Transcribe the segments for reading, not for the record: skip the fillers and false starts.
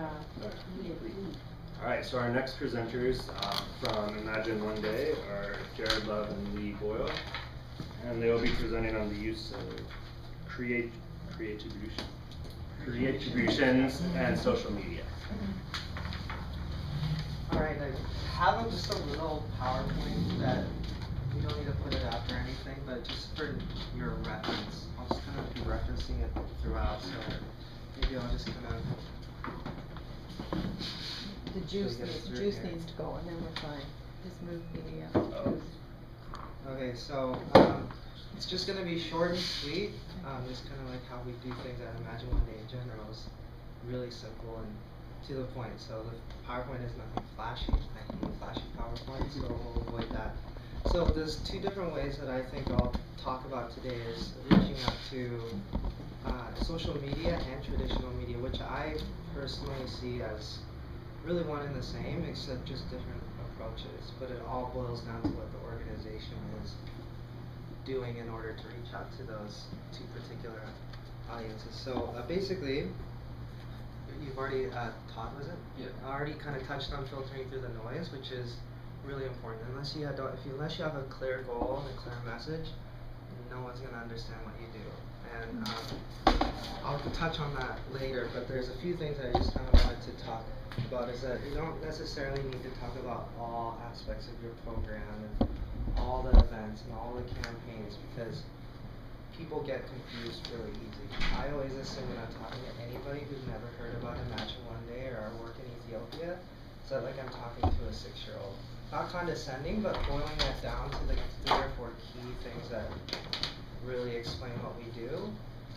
All right, so our next presenters from Imagine One Day are Jered Love and Leigh Boyle, and they will be presenting on the use of creatributions and social media. Alright, I have just a little PowerPoint that you don't need to put it up or anything, but just for your reference, I'll just kind of be referencing it throughout, so maybe I'll just kind of... The juice needs to go, and then we're fine. Just move the juice. Okay, so it's just going to be short and sweet, just kind of like how we do things at Imagine One Day in general. Is really simple and to the point. So the PowerPoint is nothing flashy. I hate flashy PowerPoint, so we'll avoid that. So there's two different ways that I think I'll talk about today is reaching out to social media and traditional media, which I personally see as really one and the same, except just different approaches. But it all boils down to what the organization is doing in order to reach out to those two particular audiences. So basically, you've already, Todd, was it? Yeah. Already kind of touched on filtering through the noise, which is really important. Unless you have a clear goal and a clear message, no one's going to understand what you do. And I'll touch on that later, but there's a few things I just kind of wanted to talk about. Is that you don't necessarily need to talk about all aspects of your program and all the events and all the campaigns, because people get confused really easy. I always assume when I'm talking to anybody who's never heard about Imagine One Day or our work in Ethiopia, it's like I'm talking to a 6-year-old. Not condescending, but boiling that down to the 3 or 4 key things that really explain what we do.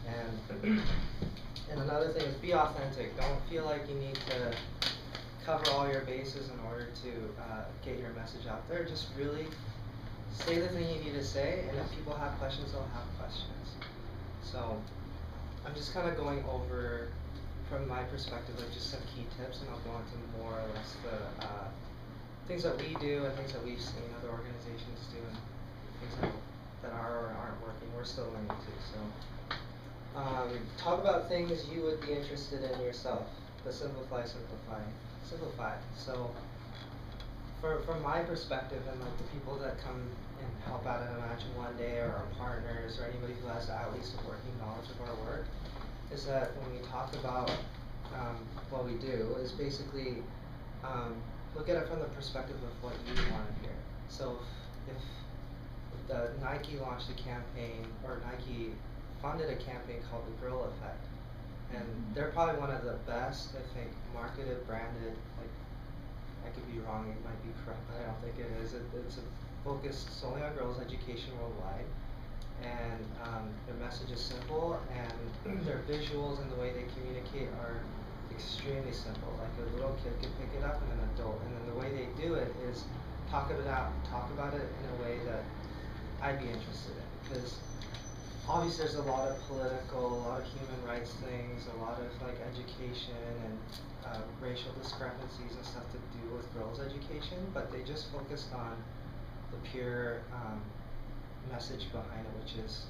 And another thing is be authentic. Don't feel like you need to cover all your bases in order to get your message out there. Just really say the thing you need to say, and if people have questions, they'll have questions. So I'm just kind of going over, from my perspective, like just some key tips, and I'll go into more or less the things that we do and things that we've seen other organizations do, and things that are or aren't working. We're still learning too. So talk about things you would be interested in yourself. The simplify. So from my perspective, and like the people that come and help out at Imagine One Day, or our partners, or anybody who has at least a working knowledge of our work, is that when we talk about what we do, is basically look at it from the perspective of what you want to hear. So if the Nike launched a campaign, or Nike funded a campaign called the Girl Effect, and they're probably one of the best, I think, marketed, branded, like, I could be wrong, it might be correct, but I don't think it is. It's focused solely on girls' education worldwide, and their message is simple, and their visuals and the way they communicate are extremely simple. Like a little kid could pick it up, and an adult, and then the way they do it is talk about it in a way that I'd be interested in, because obviously there's a lot of political, a lot of human rights things, a lot of like education and racial discrepancies and stuff to do with girls' education, but they just focused on the pure message behind it, which is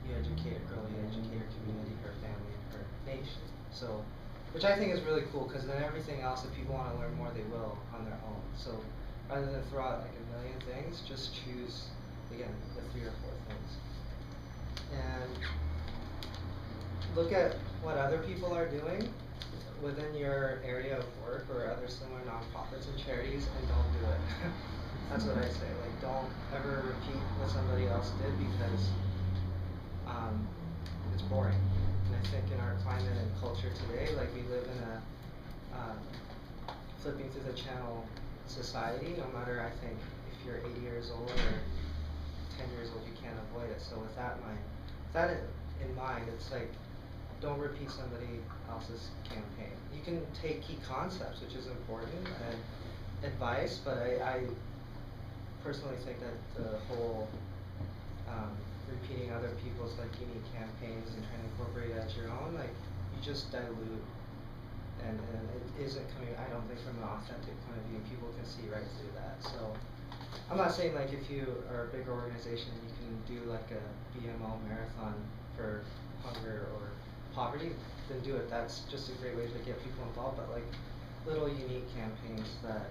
you educate a girl, you educate her community, her family, and her nation. So, which I think is really cool, because then everything else, if people want to learn more, they will on their own. So rather than throw out like a million things, just choose, again, the 3 or 4 things. And look at what other people are doing within your area of work or other similar nonprofits and charities, and don't do it. That's what I say. Like, don't ever repeat what somebody else did, because it's boring. And I think in our climate and culture today, like we live in a flipping through the channel society. No matter, I think, if you're 80 years old or 10 years old, you can't avoid it. So with that in mind, it's like, don't repeat somebody else's campaign. You can take key concepts, which is important, and advice, but I personally think that the whole repeating other people's like unique campaigns and trying to incorporate it as your own, like, you just dilute, and it isn't coming, I don't think, from an authentic point of view. People can see right through that. So I'm not saying like if you are a bigger organization, you can do like a BMO marathon for hunger or poverty. then do it. That's just a great way to get people involved, but like little unique campaigns that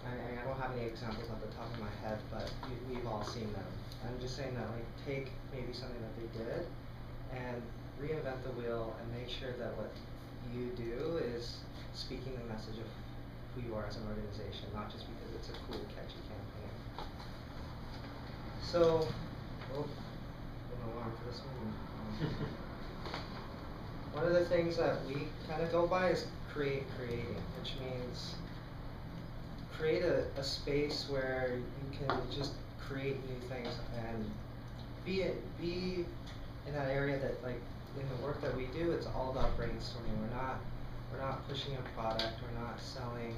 I don't have any examples off the top of my head, but we've all seen them. I'm just saying that like take maybe something that they did and reinvent the wheel and make sure that what you do is speaking the message of who you are as an organization, not just because it's a cool, catchy campaign. So, going on for this one. One of the things that we kind of go by is creating, which means create a space where you can just create new things and be in that area that like in the work that we do, it's all about brainstorming. We're not pushing a product. We're not selling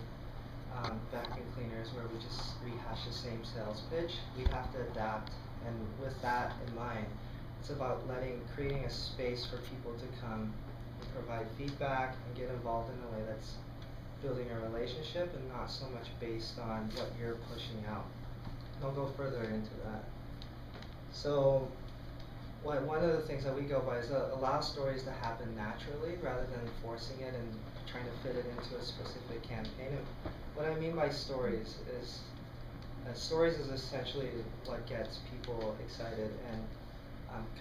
vacuum cleaners where we just rehash the same sales pitch. We have to adapt, and with that in mind, it's about creating a space for people to come and provide feedback and get involved in a way that's building a relationship and not so much based on what you're pushing out. I'll go further into that. So one of the things that we go by is allow stories to happen naturally rather than forcing it and trying to fit it into a specific campaign. And what I mean by stories is essentially what gets people excited and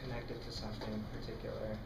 connected to something particular.